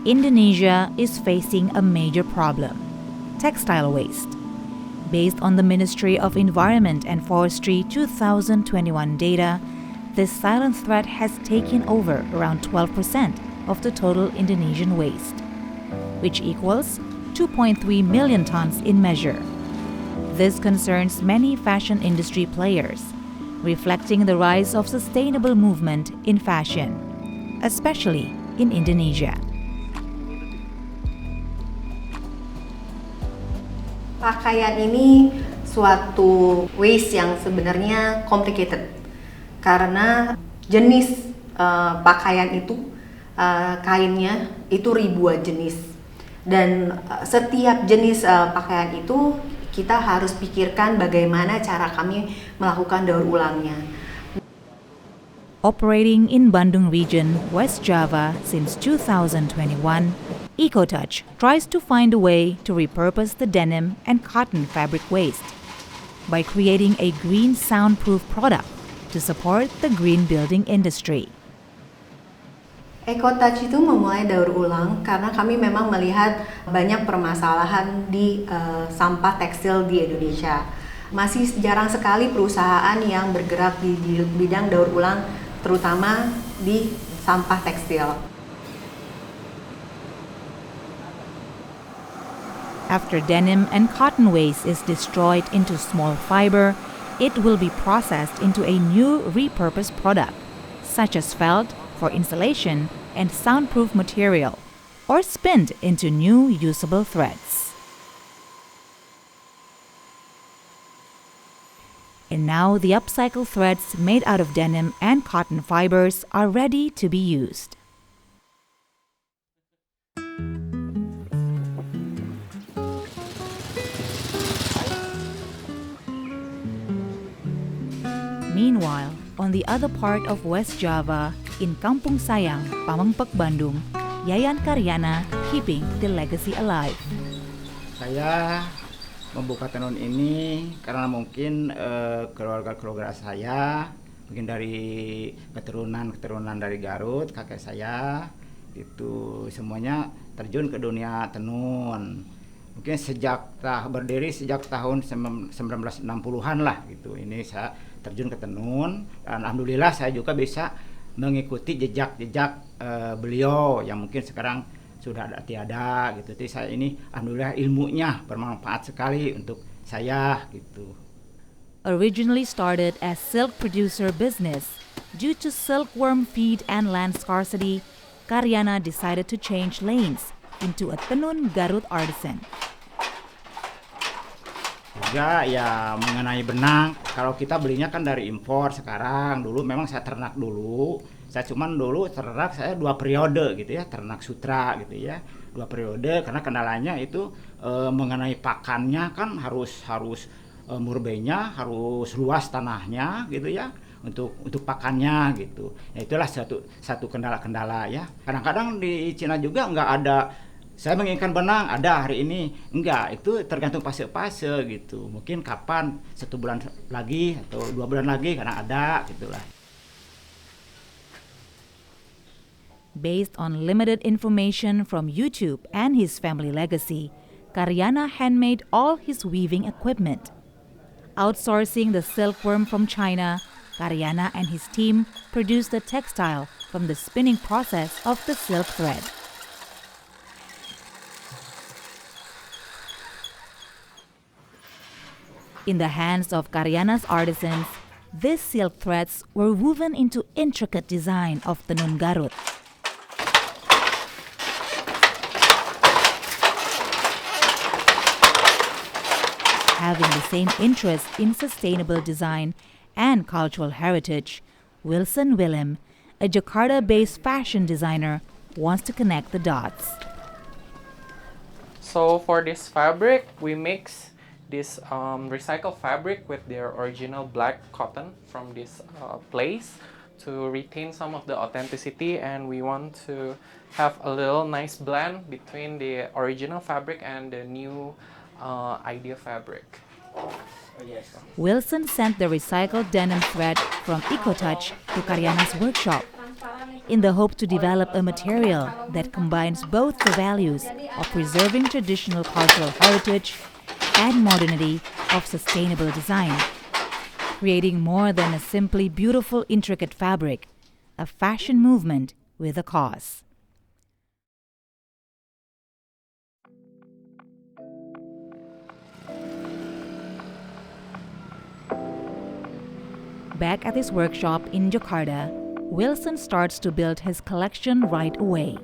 Indonesia is facing a major problem: textile waste. Based on the Ministry of Environment and Forestry 2021 data, this silent threat has taken over around 12% of the total Indonesian waste, which equals 2.3 million tons in measure. This concerns many fashion industry players, reflecting the rise of sustainable movement in fashion, especially in Indonesia. Pakaian ini suatu waste yang sebenarnya complicated karena jenis pakaian itu kainnya itu ribuan jenis dan setiap jenis pakaian itu kita harus pikirkan bagaimana cara kami melakukan daur ulangnya. Operating in Bandung region, West Java since 2021, Ecotouch tries to find a way to repurpose the denim and cotton fabric waste by creating a green soundproof product to support the green building industry. Ecotouch itu memulai daur ulang karena kami memang melihat banyak permasalahan di sampah tekstil di Indonesia. Masih jarang sekali perusahaan yang bergerak di bidang daur ulang, terutama di sampah tekstil. After denim and cotton waste is destroyed into small fiber, it will be processed into a new repurposed product, such as felt for insulation and soundproof material, or spinned into new usable threads. And now the upcycled threads made out of denim and cotton fibers are ready to be used. Meanwhile, on the other part of West Java, in Kampung Sayang, Pamengpek, Bandung, Yayan Karyana keeping the legacy alive. Saya membuka tenun ini karena mungkin keluarga-keluarga saya, mungkin dari keturunan dari Garut, kakek saya, itu semuanya terjun ke dunia tenun. Mungkin berdiri sejak tahun 1960-an lah gitu. Ini saya terjun ke tenun dan alhamdulillah saya juga bisa mengikuti jejak-jejak beliau yang mungkin sekarang sudah tiada gitu. Jadi saya ini alhamdulillah ilmunya bermanfaat sekali untuk saya gitu. Originally started as silk producer business, due to silkworm feed and land scarcity, Karyana decided to change lanes into a Tenun Garut artisan. Juga ya mengenai benang, kalau kita belinya kan dari impor sekarang. Dulu memang saya ternak dulu. Saya cuman dulu ternak saya 2 periode gitu ya, ternak sutra gitu ya. 2 periode karena kendalanya itu mengenai pakannya kan harus murbenya, harus luas tanahnya gitu ya. Untuk pakannya gitu. Ya, itulah satu kendala-kendala ya. Kadang-kadang di Cina juga nggak ada. Saya menginginkan benang ada hari ini, enggak, itu tergantung fase-fase gitu. Mungkin kapan 1 bulan lagi atau 2 bulan lagi karena ada gitulah. Based on limited information from YouTube and his family legacy, Karyana handmade all his weaving equipment. Outsourcing the silkworm from China, Karyana and his team produced the textile from the spinning process of the silk thread. In the hands of Karyana's artisans, these silk threads were woven into intricate design of Tenun Garut. Having the same interest in sustainable design and cultural heritage, Wilsen Willim, a Jakarta-based fashion designer, wants to connect the dots. So for this fabric, we mix this recycled fabric with their original black cotton from this place to retain some of the authenticity, and we want to have a little nice blend between the original fabric and the new idea fabric. Wilson sent the recycled denim thread from Ecotouch to Karyana's workshop. in the hope to develop a material that combines both the values of preserving traditional cultural heritage and modernity of sustainable design, creating more than a simply beautiful, intricate fabric, a fashion movement with a cause. Back at his workshop in Jakarta, Wilsen starts to build his collection right away.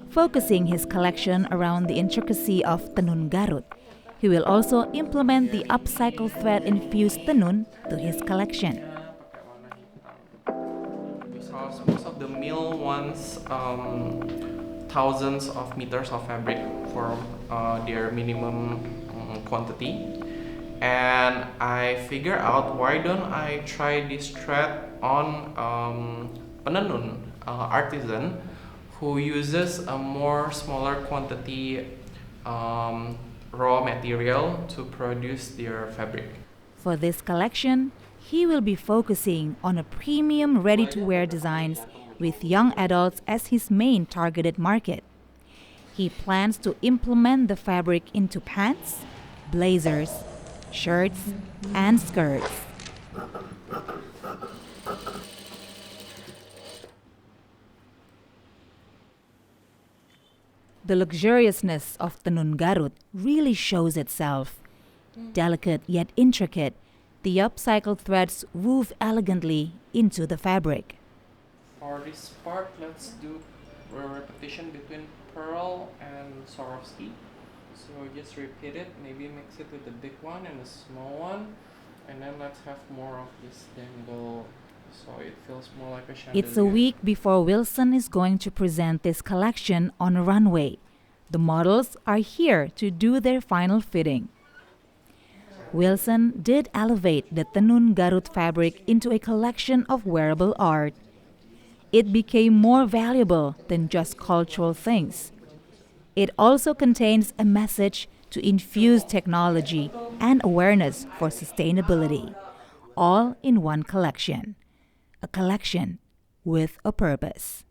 Focusing his collection around the intricacy of Tenun Garut, he will also implement the upcycle thread-infused tenun to his collection. Because most of the mill wants thousands of meters of fabric for their minimum quantity. And I figure out, why don't I try this thread on penenun artisan who uses a more smaller quantity raw material to produce their fabric. For this collection, he will be focusing on a premium ready-to-wear designs with young adults as his main targeted market. He plans to implement the fabric into pants, blazers, shirts, and skirts. The luxuriousness of Tenun Garut really shows itself. Delicate yet intricate, the upcycled threads wove elegantly into the fabric. For this part, let's do a repetition between pearl and Swarovski. So just repeat it, maybe mix it with the big one and the small one, and then let's have more of this dangle so it feels more like a chandelier. It's a week before Wilsen is going to present this collection on a runway. The models are here to do their final fitting. Wilsen did elevate the Tenun Garut fabric into a collection of wearable art. It became more valuable than just cultural things. It also contains a message to infuse technology and awareness for sustainability, all in one collection. A collection with a purpose.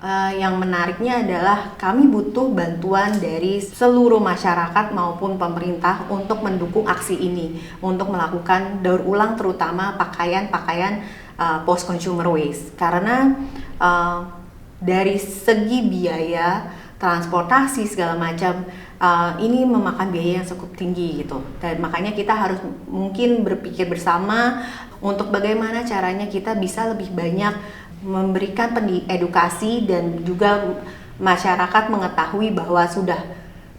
Yang menariknya adalah kami butuh bantuan dari seluruh masyarakat maupun pemerintah untuk mendukung aksi ini, untuk melakukan daur ulang terutama pakaian-pakaian post consumer waste. Karena dari segi biaya, transportasi segala macam, ini memakan biaya yang cukup tinggi gitu. Dan makanya kita harus mungkin berpikir bersama untuk bagaimana caranya kita bisa lebih banyak memberikan edukasi dan juga masyarakat mengetahui bahwa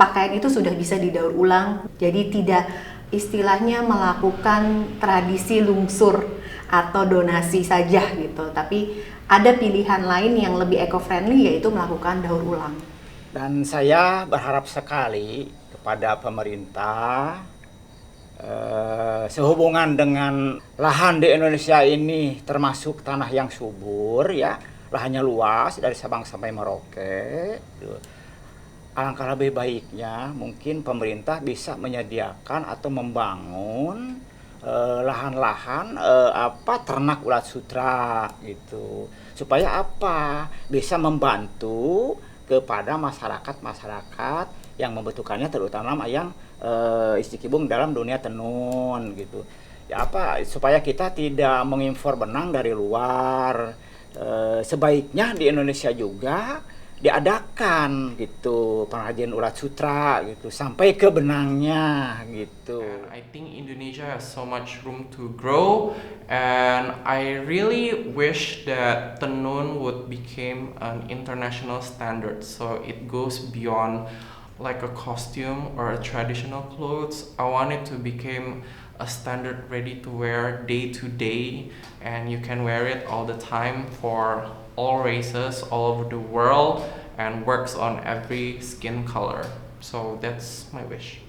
pakaian itu sudah bisa didaur ulang. Jadi tidak istilahnya melakukan tradisi lungsur atau donasi saja gitu, tapi ada pilihan lain yang lebih eco-friendly, yaitu melakukan daur ulang. Dan saya berharap sekali kepada pemerintah, sehubungan dengan lahan di Indonesia ini termasuk tanah yang subur ya, lahannya luas dari Sabang sampai Merauke. Alangkah lebih baiknya mungkin pemerintah bisa menyediakan atau membangun lahan-lahan ternak ulat sutra gitu, supaya bisa membantu kepada masyarakat yang membutuhkannya, terutama yang istikibung dalam dunia tenun gitu. Ya supaya kita tidak mengimpor benang dari luar. Sebaiknya di Indonesia juga diadakan gitu perajin ulat sutra gitu sampai ke benangnya gitu. And I think Indonesia has so much room to grow, and I really wish that tenun would become an international standard, so it goes beyond like a costume or a traditional clothes. I want it to become a standard ready to wear day to day, and you can wear it all the time for all races all over the world, and works on every skin color. So that's my wish.